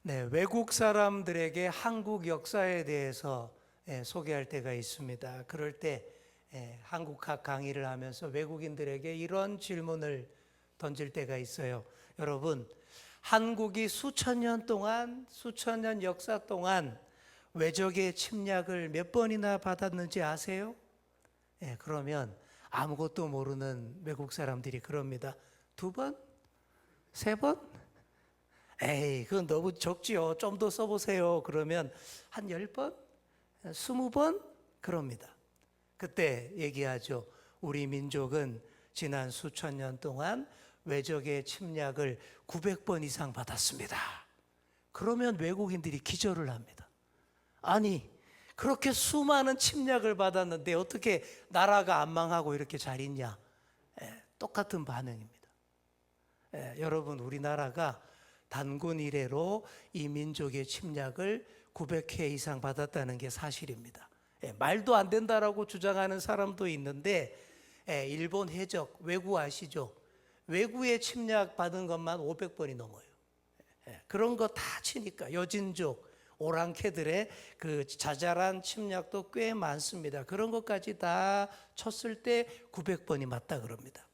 네, 외국 사람들에게 한국 역사에 대해서 소개할 때가 있습니다. 그럴 때 한국학 강의를 하면서 외국인들에게 이런 질문을 던질 때가 있어요. 여러분, 한국이 수천 년 동안, 수천 년 역사 동안 외적의 침략을 몇 번이나 받았는지 아세요? 그러면 아무것도 모르는 외국 사람들이 그럽니다. 두 번? 세 번? 에이, 그건 너무 적지요. 좀 더 써보세요. 그러면 한 10번? 20번? 그럽니다. 그때 얘기하죠. 우리 민족은 지난 수천 년 동안 외적의 침략을 900번 이상 받았습니다. 그러면 외국인들이 기절을 합니다. 아니, 그렇게 수많은 침략을 받았는데 어떻게 나라가 안 망하고 이렇게 잘 있냐? 똑같은 반응입니다. 여러분, 우리나라가 단군 이래로 이 민족의 침략을 900회 이상 받았다는 게 사실입니다. 말도 안 된다라고 주장하는 사람도 있는데 일본 해적, 외구 아시죠? 외구의 침략 받은 것만 500번이 넘어요. 그런 거 다 치니까 여진족, 오랑캐들의 그 자잘한 침략도 꽤 많습니다. 그런 것까지 다 쳤을 때 900번이 맞다 그럽니다.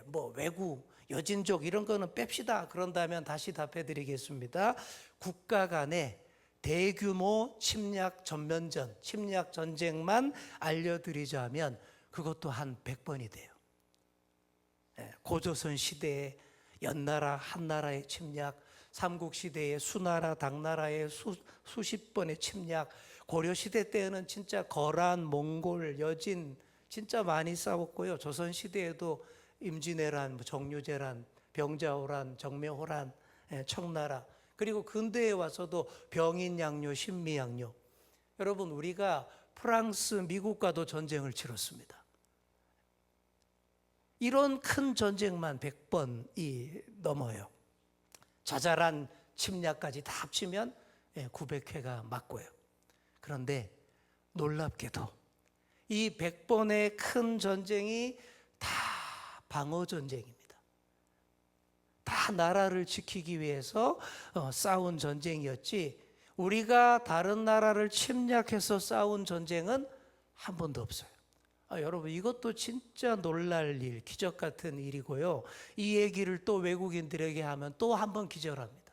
뭐 외구, 여진족 이런 거는 뺍시다. 그런다면 다시 답해 드리겠습니다. 국가 간의 대규모 침략 전면전, 침략 전쟁만 알려드리자면 그것도 한 100번이 돼요. 고조선 시대에 연나라, 한나라의 침략, 삼국시대의 수나라, 당나라의 수십 번의 침략, 고려시대 때는 진짜 거란, 몽골, 여진 진짜 많이 싸웠고요. 조선시대에도 임진왜란, 정유재란, 병자호란, 정묘호란, 청나라, 그리고 근대에 와서도 병인양요, 신미양요. 여러분, 우리가 프랑스, 미국과도 전쟁을 치렀습니다. 이런 큰 전쟁만 100번이 넘어요. 자잘한 침략까지 다 합치면 900회가 맞고요. 그런데 놀랍게도 이 100번의 큰 전쟁이 다 방어 전쟁입니다. 다 나라를 지키기 위해서 싸운 전쟁이었지, 우리가 다른 나라를 침략해서 싸운 전쟁은 한 번도 없어요. 여러분, 이것도 진짜 놀랄 일, 기적 같은 일이고요. 이 얘기를 또 외국인들에게 하면 또 한 번 기절합니다.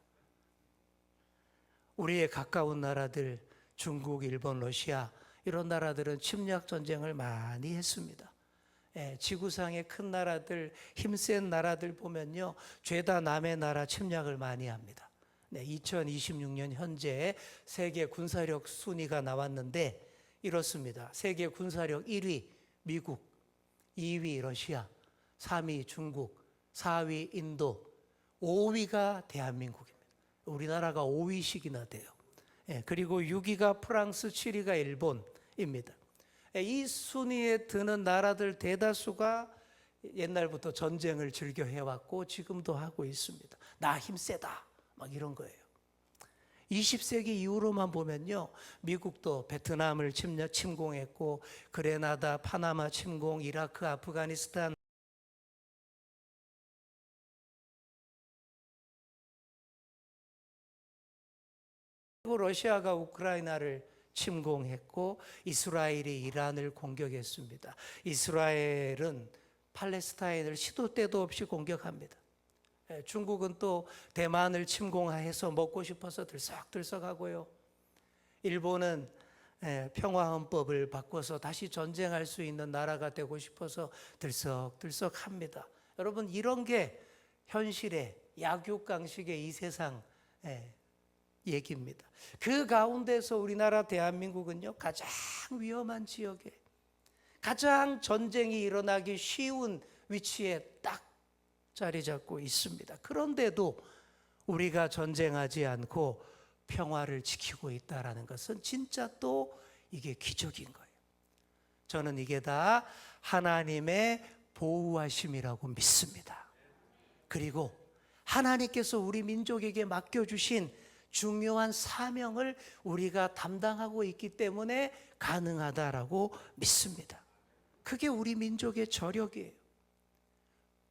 우리의 가까운 나라들, 중국, 일본, 러시아 이런 나라들은 침략 전쟁을 많이 했습니다. 지구상의 큰 나라들, 힘센 나라들 보면요, 죄다 남의 나라 침략을 많이 합니다. 2026년 현재 세계 군사력 순위가 나왔는데 이렇습니다. 세계 군사력 1위 미국, 2위 러시아, 3위 중국, 4위 인도, 5위가 대한민국입니다. 우리나라가 5위씩이나 돼요. 그리고 6위가 프랑스, 7위가 일본입니다. 이 순위에 드는 나라들 대다수가 옛날부터 전쟁을 즐겨 해왔고 지금도 하고 있습니다. 나 힘세다 막 이런 거예요. 20세기 이후로만 보면요, 미국도 베트남을 침공했고 그레나다, 파나마 침공, 이라크, 아프가니스탄, 그리고 러시아가 우크라이나를 침공했고 이스라엘이 이란을 공격했습니다. 이스라엘은 팔레스타인을 시도 때도 없이 공격합니다. 중국은 또 대만을 침공해서 먹고 싶어서 들썩들썩하고요. 일본은 평화헌법을 바꿔서 다시 전쟁할 수 있는 나라가 되고 싶어서 들썩들썩합니다. 여러분, 이런 게 현실의 약육강식의 이 세상 얘기입니다. 그 가운데서 우리나라 대한민국은요, 가장 위험한 지역에 가장 전쟁이 일어나기 쉬운 위치에 딱 자리 잡고 있습니다. 그런데도 우리가 전쟁하지 않고 평화를 지키고 있다는 것은 진짜 또 이게 기적인 거예요. 저는 이게 다 하나님의 보호하심이라고 믿습니다. 그리고 하나님께서 우리 민족에게 맡겨주신 중요한 사명을 우리가 담당하고 있기 때문에 가능하다라고 믿습니다. 그게 우리 민족의 저력이에요.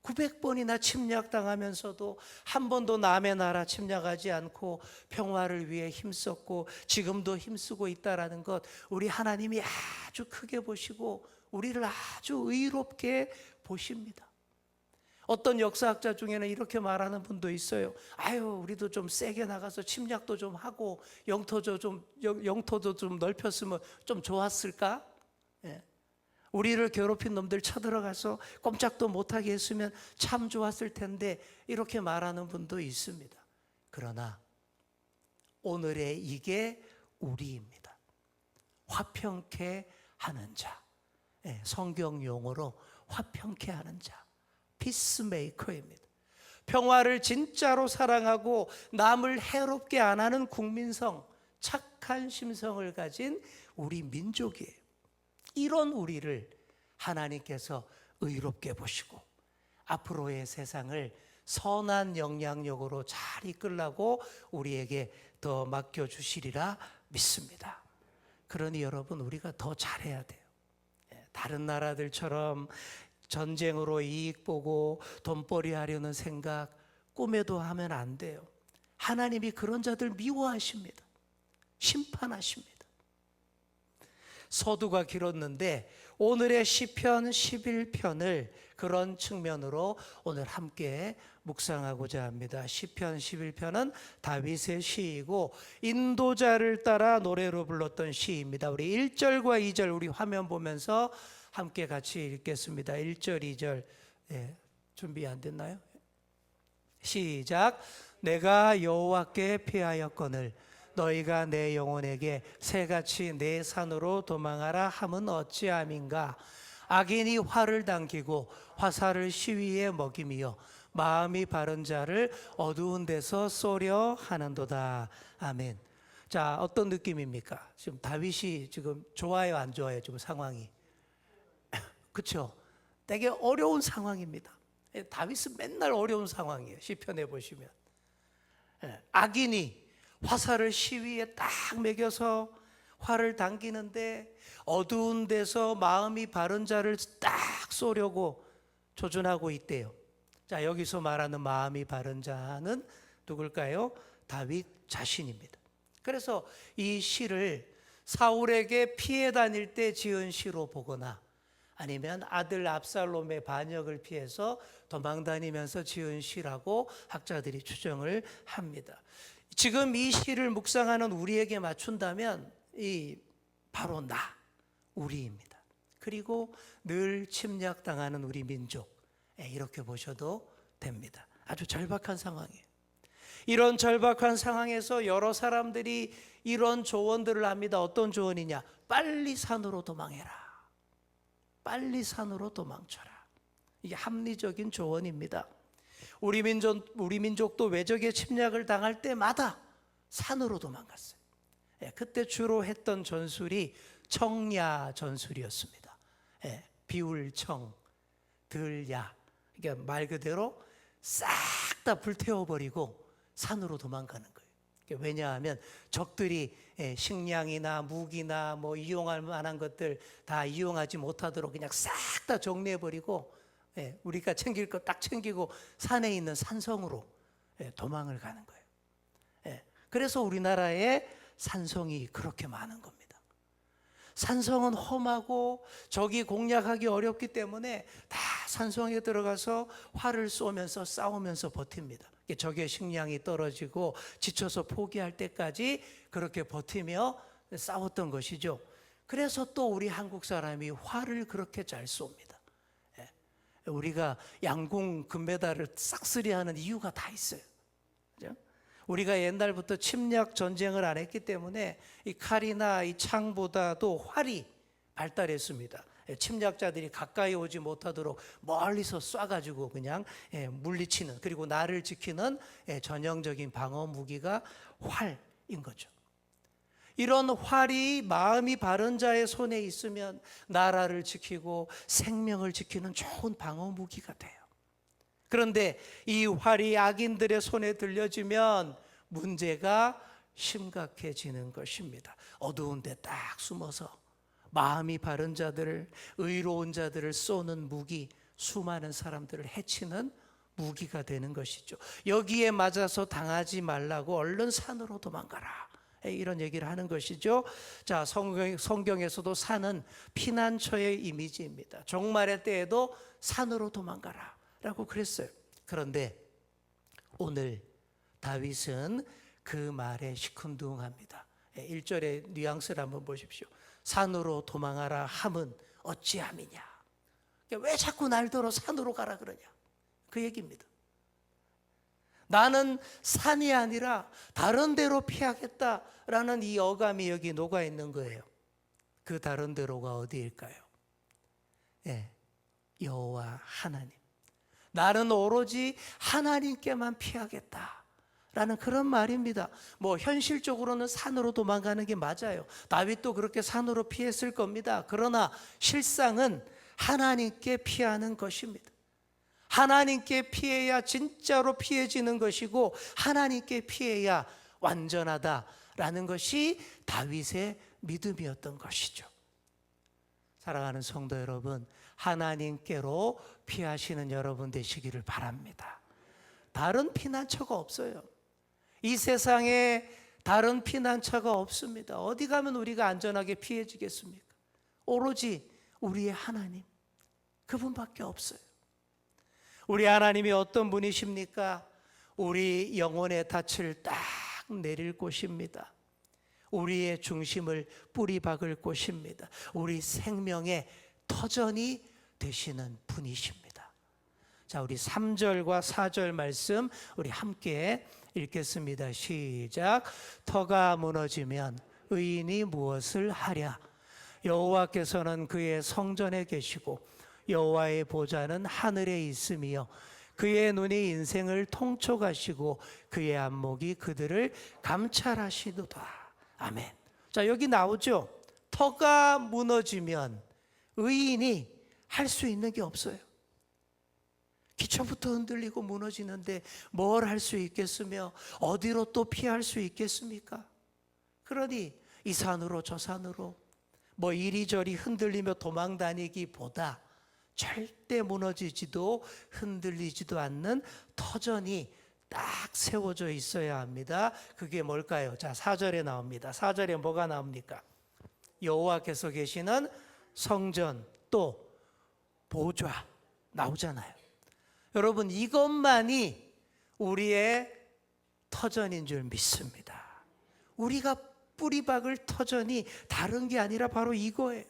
900번이나 침략당하면서도 한 번도 남의 나라 침략하지 않고 평화를 위해 힘썼고 지금도 힘쓰고 있다라는 것, 우리 하나님이 아주 크게 보시고 우리를 아주 의롭게 보십니다. 어떤 역사학자 중에는 이렇게 말하는 분도 있어요. 아유, 우리도 좀 세게 나가서 침략도 좀 하고 영토도 좀 넓혔으면 좀 좋았을까? 예. 우리를 괴롭힌 놈들 쳐들어가서 꼼짝도 못하게 했으면 참 좋았을 텐데, 이렇게 말하는 분도 있습니다. 그러나 오늘의 이게 우리입니다. 화평케 하는 자, 성경 용어로 화평케 하는 자, 피스메이커입니다. 평화를 진짜로 사랑하고 남을 해롭게 안 하는 국민성, 착한 심성을 가진 우리 민족이에요. 이런 우리를 하나님께서 의롭게 보시고 앞으로의 세상을 선한 영향력으로 잘 이끌라고 우리에게 더 맡겨주시리라 믿습니다. 그러니 여러분, 우리가 더 잘해야 돼요. 다른 나라들처럼 전쟁으로 이익 보고 돈벌이 하려는 생각 꿈에도 하면 안 돼요. 하나님이 그런 자들 미워하십니다. 심판하십니다. 서두가 길었는데 오늘의 시편 11편을 그런 측면으로 오늘 함께 묵상하고자 합니다. 시편 11편은 다윗의 시이고 인도자를 따라 노래로 불렀던 시입니다. 우리 1절과 2절 우리 화면 보면서 함께 같이 읽겠습니다. 1절, 2절 준비 안 됐나요? 시작. 내가 여호와께 피하였거늘 너희가 내 영혼에게 새같이 내 산으로 도망하라 함은 어찌함인가. 악인이 활을 당기고 화살을 시위에 먹이며 마음이 바른 자를 어두운 데서 쏘려 하는도다. 아멘. 자, 어떤 느낌입니까? 지금 다윗이 지금 좋아요, 안 좋아요? 지금 상황이. 그렇죠? 되게 어려운 상황입니다. 다윗은 맨날 어려운 상황이에요. 시편에 보시면 악인이 화살을 시위에 딱 매겨서 활을 당기는데 어두운 데서 마음이 바른 자를 딱 쏘려고 조준하고 있대요. 자, 여기서 말하는 마음이 바른 자는 누굴까요? 다윗 자신입니다. 그래서 이 시를 사울에게 피해 다닐 때 지은 시로 보거나 아니면 아들 압살롬의 반역을 피해서 도망다니면서 지은 시라고 학자들이 추정을 합니다. 지금 이 시를 묵상하는 우리에게 맞춘다면 바로 우리입니다. 그리고 늘 침략당하는 우리 민족, 이렇게 보셔도 됩니다. 아주 절박한 상황이에요. 이런 절박한 상황에서 여러 사람들이 이런 조언들을 합니다. 어떤 조언이냐? 빨리 산으로 도망해라. 빨리 산으로 도망쳐라. 이게 합리적인 조언입니다. 우리 민족도 외적의 침략을 당할 때마다 산으로 도망갔어요. 그때 주로 했던 전술이 청야 전술이었습니다. 비울청, 들야. 그러니까 말 그대로 싹 다 불태워버리고 산으로 도망가는 거예요. 왜냐하면 적들이 식량이나 무기나 뭐 이용할 만한 것들 다 이용하지 못하도록 그냥 싹 다 정리해버리고 우리가 챙길 거 딱 챙기고 산에 있는 산성으로 도망을 가는 거예요. 그래서 우리나라에 산성이 그렇게 많은 겁니다. 산성은 험하고 적이 공략하기 어렵기 때문에 다 산성에 들어가서 활을 쏘면서 싸우면서 버팁니다. 적의 식량이 떨어지고 지쳐서 포기할 때까지 그렇게 버티며 싸웠던 것이죠. 그래서 또 우리 한국 사람이 활을 그렇게 잘 쏩니다. 우리가 양궁 금메달을 싹쓸이하는 이유가 다 있어요. 그죠? 우리가 옛날부터 침략 전쟁을 안 했기 때문에 이 칼이나 이 창보다도 활이 발달했습니다. 침략자들이 가까이 오지 못하도록 멀리서 쏴가지고 그냥 물리치는, 그리고 나를 지키는 전형적인 방어 무기가 활인 거죠. 이런 활이 마음이 바른 자의 손에 있으면 나라를 지키고 생명을 지키는 좋은 방어 무기가 돼요. 그런데 이 활이 악인들의 손에 들려지면 문제가 심각해지는 것입니다. 어두운 데 딱 숨어서 마음이 바른 자들을, 의로운 자들을 쏘는 무기, 수많은 사람들을 해치는 무기가 되는 것이죠. 여기에 맞아서 당하지 말라고 얼른 산으로 도망가라, 이런 얘기를 하는 것이죠. 자, 성경에서도 산은 피난처의 이미지입니다. 종말의 때에도 산으로 도망가라 라고 그랬어요. 그런데 오늘 다윗은 그 말에 시큰둥합니다. 1절의 뉘앙스를 한번 보십시오. 산으로 도망하라 함은 어찌함이냐. 왜 자꾸 날더러 산으로 가라 그러냐, 그 얘기입니다. 나는 산이 아니라 다른 데로 피하겠다라는 이 어감이 여기 녹아 있는 거예요. 그 다른 데로가 어디일까요? 여호와 하나님. 나는 오로지 하나님께만 피하겠다라는 그런 말입니다. 뭐 현실적으로는 산으로 도망가는 게 맞아요. 다윗도 그렇게 산으로 피했을 겁니다. 그러나 실상은 하나님께 피하는 것입니다. 하나님께 피해야 진짜로 피해지는 것이고, 하나님께 피해야 완전하다라는 것이 다윗의 믿음이었던 것이죠. 사랑하는 성도 여러분, 하나님께로 피하시는 여러분 되시기를 바랍니다. 다른 피난처가 없어요. 이 세상에 다른 피난처가 없습니다. 어디 가면 우리가 안전하게 피해지겠습니까? 오로지 우리의 하나님, 그분밖에 없어요. 우리 하나님이 어떤 분이십니까? 우리 영혼의 닻을 딱 내릴 곳입니다. 우리의 중심을 뿌리 박을 곳입니다. 우리 생명의 터전이 되시는 분이십니다. 자, 우리 3절과 4절 말씀 우리 함께 읽겠습니다. 시작. 터가 무너지면 의인이 무엇을 하랴. 여호와께서는 그의 성전에 계시고 여호와의 보좌는 하늘에 있으며 그의 눈이 인생을 통촉하시고 그의 안목이 그들을 감찰하시도다. 아멘. 자, 여기 나오죠. 터가 무너지면 의인이 할 수 있는 게 없어요. 기초부터 흔들리고 무너지는데 뭘 할 수 있겠으며 어디로 또 피할 수 있겠습니까? 그러니 이 산으로 저 산으로 뭐 이리저리 흔들리며 도망 다니기보다 절대 무너지지도 흔들리지도 않는 터전이 딱 세워져 있어야 합니다. 그게 뭘까요? 자, 4절에 나옵니다. 4절에 뭐가 나옵니까? 여호와께서 계시는 성전, 또 보좌 나오잖아요. 여러분, 이것만이 우리의 터전인 줄 믿습니다. 우리가 뿌리박을 터전이 다른 게 아니라 바로 이거예요.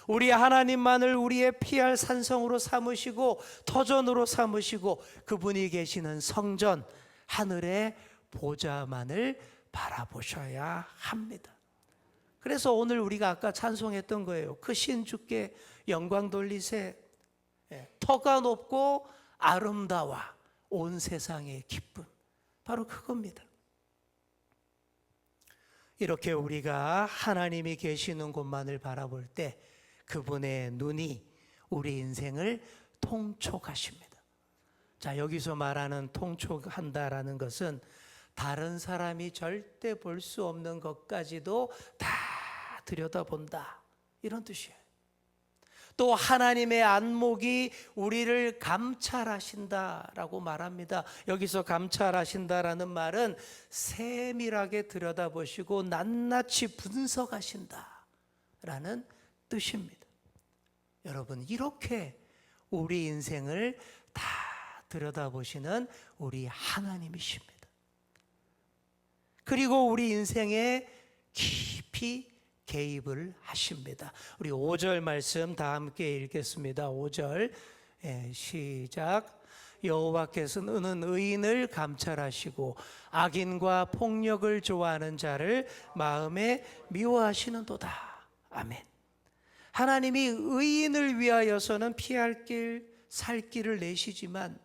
우리 하나님만을 우리의 피할 산성으로 삼으시고 터전으로 삼으시고 그분이 계시는 성전, 하늘의 보좌만을 바라보셔야 합니다. 그래서 오늘 우리가 아까 찬송했던 거예요. 크신 주께 영광 돌리세. 터가 높고 아름다워 온 세상의 기쁨, 바로 그겁니다. 이렇게 우리가 하나님이 계시는 곳만을 바라볼 때 그분의 눈이 우리 인생을 통촉하십니다. 자, 여기서 말하는 통촉한다라는 것은 다른 사람이 절대 볼 수 없는 것까지도 다 들여다본다, 이런 뜻이에요. 또 하나님의 안목이 우리를 감찰하신다라고 말합니다. 여기서 감찰하신다라는 말은 세밀하게 들여다보시고 낱낱이 분석하신다라는 뜻입니다. 여러분, 이렇게 우리 인생을 다 들여다보시는 우리 하나님이십니다. 그리고 우리 인생에 깊이 개입을 하십니다. 우리 5절 말씀 다 함께 읽겠습니다. 5절 시작. 여호와께서는 의인을 감찰하시고 악인과 폭력을 좋아하는 자를 마음에 미워하시는도다. 아멘. 하나님이 의인을 위하여서는 피할 길, 살 길을 내시지만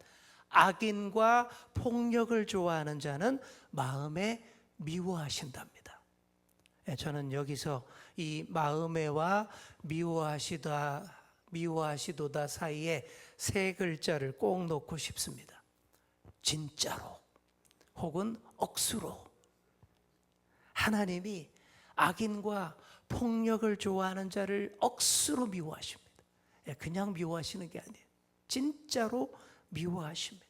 악인과 폭력을 좋아하는 자는 마음에 미워하신답니다. 저는 여기서 이 마음에와 미워하시도다 사이에 세 글자를 꼭 넣고 싶습니다. 진짜로 혹은 억수로. 하나님이 악인과 폭력을 좋아하는 자를 억수로 미워하십니다. 그냥 미워하시는 게 아니에요. 진짜로 미워하십니다.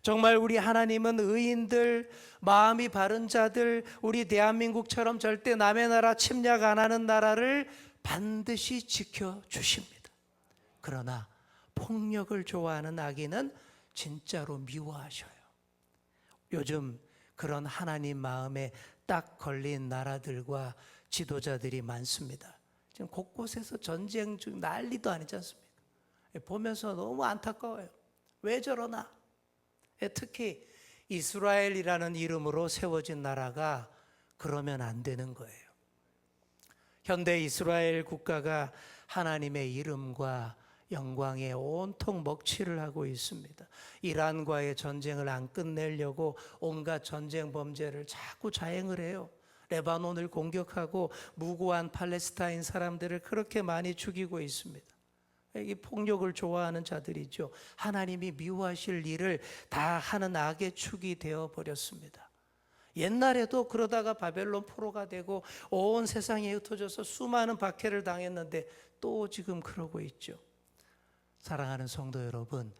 정말 우리 하나님은 의인들, 마음이 바른 자들, 우리 대한민국처럼 절대 남의 나라 침략 안 하는 나라를 반드시 지켜주십니다. 그러나 폭력을 좋아하는 악인은 진짜로 미워하셔요. 요즘 그런 하나님 마음에 딱 걸린 나라들과 지도자들이 많습니다. 지금 곳곳에서 전쟁 중 난리도 아니지 않습니까? 보면서 너무 안타까워요. 왜 저러나? 특히 이스라엘이라는 이름으로 세워진 나라가 그러면 안 되는 거예요. 현대 이스라엘 국가가 하나님의 이름과 영광에 온통 먹칠을 하고 있습니다. 이란과의 전쟁을 안 끝내려고 온갖 전쟁 범죄를 자꾸 자행을 해요. 레바논을 공격하고 무고한 팔레스타인 사람들을 그렇게 많이 죽이고 있습니다. 이 폭력을 좋아하는 자들이죠. 하나님이 미워하실 일을 다 하는 악의 축이 되어 버렸습니다. 옛날에도 그러다가 바벨론 포로가 되고 온 세상에 흩어져서 수많은 박해를 당했는데 또 지금 그러고 있죠. 사랑하는 성도 여러분,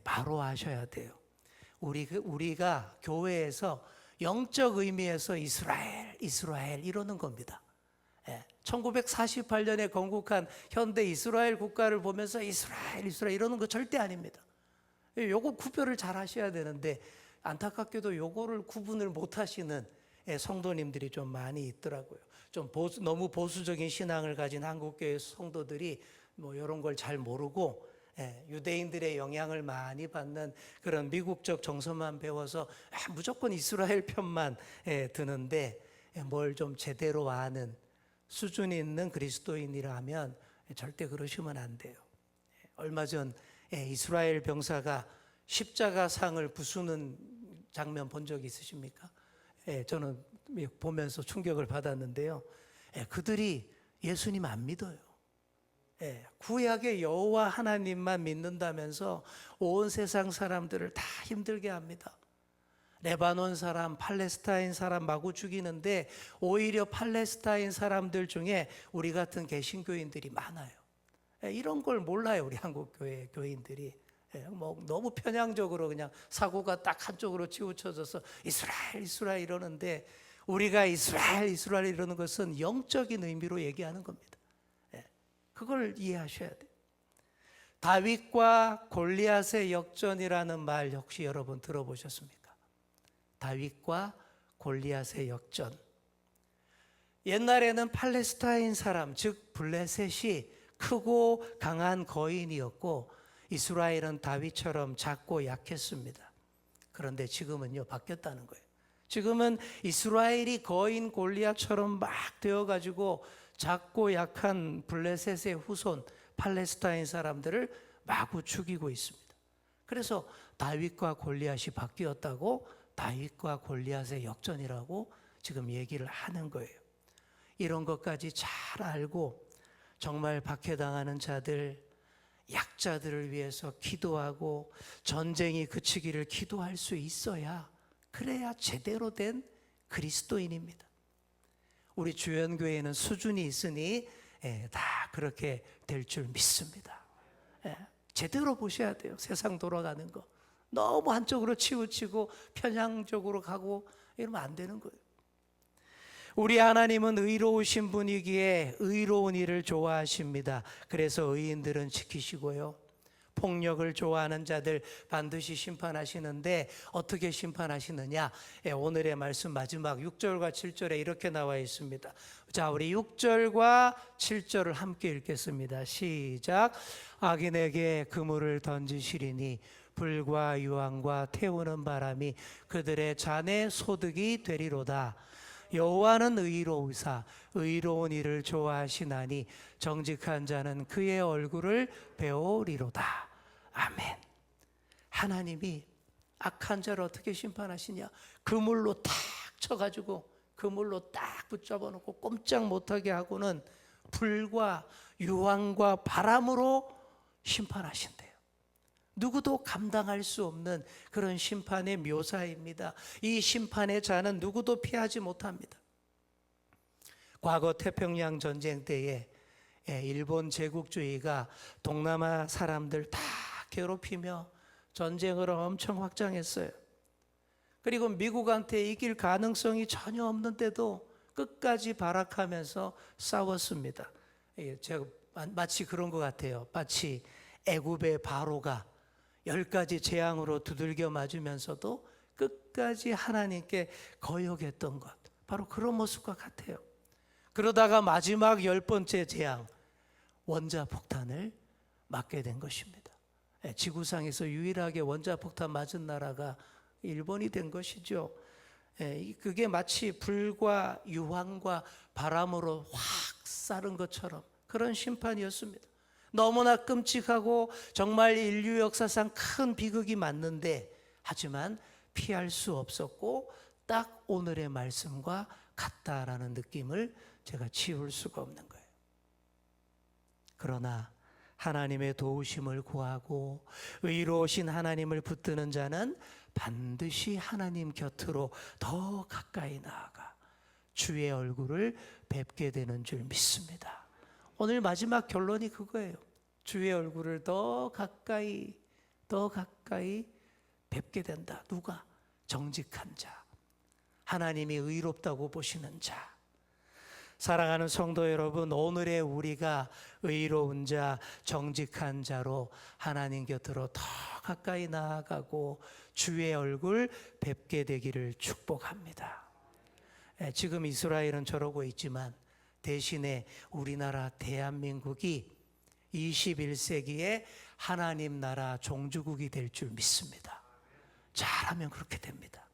바로 아셔야 돼요. 우리가 교회에서 영적 의미에서 이스라엘 이러는 겁니다. 1948년에 건국한 현대 이스라엘 국가를 보면서 이스라엘 이러는 거 절대 아닙니다. 요거 구별을 잘 하셔야 되는데 안타깝게도 요거를 구분을 못 하시는 성도님들이 좀 많이 있더라고요. 좀 너무 보수적인 신앙을 가진 한국교회 성도들이 뭐 이런 걸 잘 모르고 유대인들의 영향을 많이 받는 그런 미국적 정서만 배워서 무조건 이스라엘 편만 드는데 뭘 좀 제대로 아는 수준이 있는 그리스도인이라면 절대 그러시면 안 돼요. 얼마 전 이스라엘 병사가 십자가상을 부수는 장면 본 적 있으십니까? 저는 보면서 충격을 받았는데요. 그들이 예수님 안 믿어요. 구약의 여호와 하나님만 믿는다면서 온 세상 사람들을 다 힘들게 합니다. 레바논 사람, 팔레스타인 사람 마구 죽이는데 오히려 팔레스타인 사람들 중에 우리 같은 개신교인들이 많아요. 이런 걸 몰라요, 우리 한국 교회 교인들이. 뭐 너무 편향적으로 그냥 사고가 딱 한쪽으로 치우쳐져서 이스라엘 이러는데 우리가 이스라엘 이러는 것은 영적인 의미로 얘기하는 겁니다. 그걸 이해하셔야 돼요. 다윗과 골리앗의 역전이라는 말 혹시 여러분 들어보셨습니까? 다윗과 골리앗의 역전. 옛날에는 팔레스타인 사람, 즉 블레셋이 크고 강한 거인이었고 이스라엘은 다윗처럼 작고 약했습니다. 그런데 지금은요, 바뀌었다는 거예요. 지금은 이스라엘이 거인 골리앗처럼 막 되어가지고 작고 약한 블레셋의 후손 팔레스타인 사람들을 마구 죽이고 있습니다. 그래서 다윗과 골리앗이 바뀌었다고 다윗과 골리앗의 역전이라고 지금 얘기를 하는 거예요. 이런 것까지 잘 알고 정말 박해당하는 자들, 약자들을 위해서 기도하고 전쟁이 그치기를 기도할 수 있어야, 그래야 제대로 된 그리스도인입니다. 우리 주연교회는 수준이 있으니 다 그렇게 될 줄 믿습니다. 제대로 보셔야 돼요. 세상 돌아가는 거 너무 한쪽으로 치우치고 편향적으로 가고 이러면 안 되는 거예요. 우리 하나님은 의로우신 분이기에 의로운 일을 좋아하십니다. 그래서 의인들은 지키시고요, 폭력을 좋아하는 자들 반드시 심판하시는데 어떻게 심판하시느냐? 오늘의 말씀 마지막 6절과 7절에 이렇게 나와 있습니다. 자, 우리 6절과 7절을 함께 읽겠습니다. 시작. 악인에게 그물을 던지시리니 불과 유황과 태우는 바람이 그들의 잔에 소득이 되리로다. 여호와는 의로우사 의로운 일을 좋아하시나니 정직한 자는 그의 얼굴을 배우리로다. 아멘. 하나님이 악한 자를 어떻게 심판하시냐? 그물로 탁 쳐가지고 그물로 딱 붙잡아 놓고 꼼짝 못하게 하고는 불과 유황과 바람으로 심판하신대요. 누구도 감당할 수 없는 그런 심판의 묘사입니다. 이 심판의 잔은 누구도 피하지 못합니다. 과거 태평양 전쟁 때에 일본 제국주의가 동남아 사람들 다 괴롭히며 전쟁을 엄청 확장했어요. 그리고 미국한테 이길 가능성이 전혀 없는데도 끝까지 발악하면서 싸웠습니다. 제가 마치 그런 것 같아요. 마치 애굽의 바로가 10가지 재앙으로 두들겨 맞으면서도 끝까지 하나님께 거역했던 것, 바로 그런 모습과 같아요. 그러다가 마지막 10번째 재앙, 원자폭탄을 맞게 된 것입니다. 지구상에서 유일하게 원자폭탄 맞은 나라가 일본이 된 것이죠. 그게 마치 불과 유황과 바람으로 확 쌀은 것처럼 그런 심판이었습니다. 너무나 끔찍하고 정말 인류 역사상 큰 비극이 맞는데, 하지만 피할 수 없었고 딱 오늘의 말씀과 같다라는 느낌을 제가 지울 수가 없는 거예요. 그러나 하나님의 도우심을 구하고 의로우신 하나님을 붙드는 자는 반드시 하나님 곁으로 더 가까이 나아가 주의 얼굴을 뵙게 되는 줄 믿습니다. 오늘 마지막 결론이 그거예요. 주의 얼굴을 더 가까이 뵙게 된다. 누가? 정직한 자, 하나님이 의롭다고 보시는 자. 사랑하는 성도 여러분, 오늘의 우리가 의로운 자, 정직한 자로 하나님 곁으로 더 가까이 나아가고 주의 얼굴 뵙게 되기를 축복합니다. 지금 이스라엘은 저러고 있지만 대신에 우리나라 대한민국이 21세기에 하나님 나라 종주국이 될 줄 믿습니다. 잘하면 그렇게 됩니다.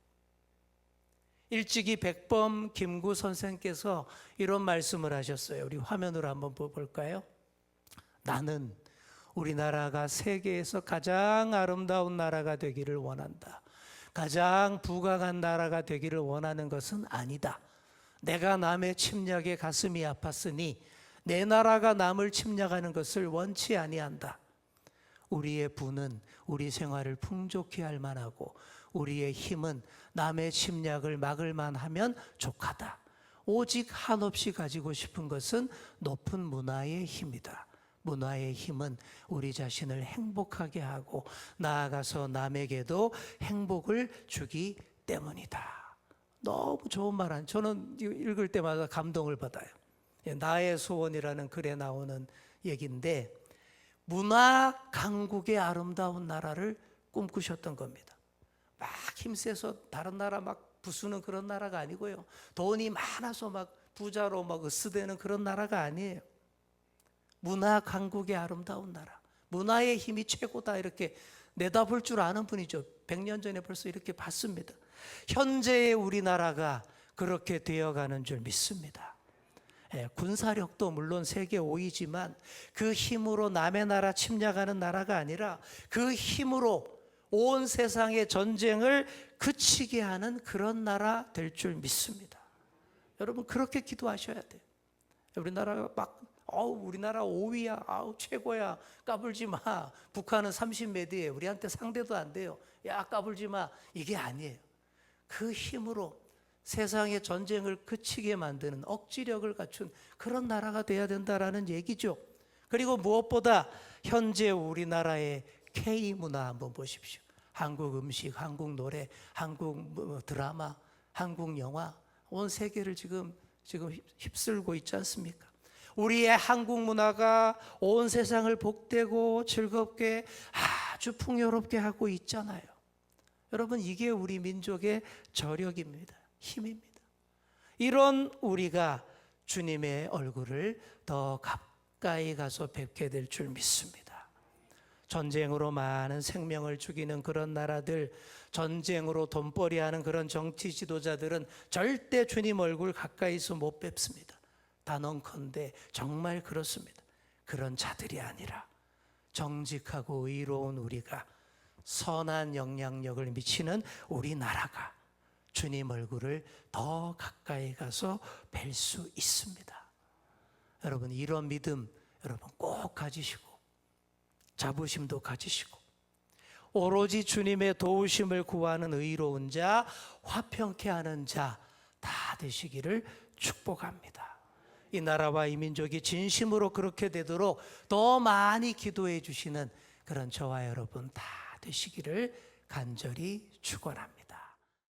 일찍이 백범 김구 선생께서 이런 말씀을 하셨어요. 우리 화면으로 한번 볼까요? 나는 우리나라가 세계에서 가장 아름다운 나라가 되기를 원한다. 가장 부강한 나라가 되기를 원하는 것은 아니다. 내가 남의 침략에 가슴이 아팠으니 내 나라가 남을 침략하는 것을 원치 아니한다. 우리의 부는 우리 생활을 풍족히 할 만하고 우리의 힘은 남의 침략을 막을 만하면 족하다. 오직 한없이 가지고 싶은 것은 높은 문화의 힘이다. 문화의 힘은 우리 자신을 행복하게 하고 나아가서 남에게도 행복을 주기 때문이다. 너무 좋은 말 아니에요? 저는 읽을 때마다 감동을 받아요. 나의 소원이라는 글에 나오는 얘기인데, 문화 강국의 아름다운 나라를 꿈꾸셨던 겁니다. 막 힘세서 다른 나라 막 부수는 그런 나라가 아니고요. 돈이 많아서 막 부자로 막 으스대는 그런 나라가 아니에요. 문화 강국의 아름다운 나라, 문화의 힘이 최고다, 이렇게 내다볼 줄 아는 분이죠. 100년 전에 벌써 이렇게 봤습니다. 현재의 우리나라가 그렇게 되어가는 줄 믿습니다. 군사력도 물론 세계 5위지만 그 힘으로 남의 나라 침략하는 나라가 아니라 그 힘으로 온 세상의 전쟁을 그치게 하는 그런 나라 될 줄 믿습니다. 여러분 그렇게 기도하셔야 돼요. 우리나라가 막 우리나라 5위야, 최고야, 까불지 마. 북한은 30몇위에 우리한테 상대도 안 돼요. 야, 까불지 마. 이게 아니에요. 그 힘으로 세상의 전쟁을 그치게 만드는 억지력을 갖춘 그런 나라가 돼야 된다라는 얘기죠. 그리고 무엇보다 현재 우리나라의 K문화 한번 보십시오. 한국 음식, 한국 노래, 한국 드라마, 한국 영화, 온 세계를 지금 휩쓸고 있지 않습니까? 우리의 한국 문화가 온 세상을 복되고 즐겁게 아주 풍요롭게 하고 있잖아요. 여러분 이게 우리 민족의 저력입니다. 힘입니다. 이런 우리가 주님의 얼굴을 더 가까이 가서 뵙게 될 줄 믿습니다. 전쟁으로 많은 생명을 죽이는 그런 나라들, 전쟁으로 돈벌이하는 그런 정치 지도자들은 절대 주님 얼굴 가까이서 못 뵙습니다. 단언컨대 정말 그렇습니다. 그런 자들이 아니라 정직하고 의로운 우리가, 선한 영향력을 미치는 우리나라가 주님 얼굴을 더 가까이 가서 뵐 수 있습니다. 여러분 이런 믿음 여러분 꼭 가지시고 자부심도 가지시고 오로지 주님의 도우심을 구하는 의로운 자, 화평케 하는 자 다 되시기를 축복합니다. 이 나라와 이 민족이 진심으로 그렇게 되도록 더 많이 기도해 주시는 그런 저와 여러분 다 되시기를 간절히 축원합니다.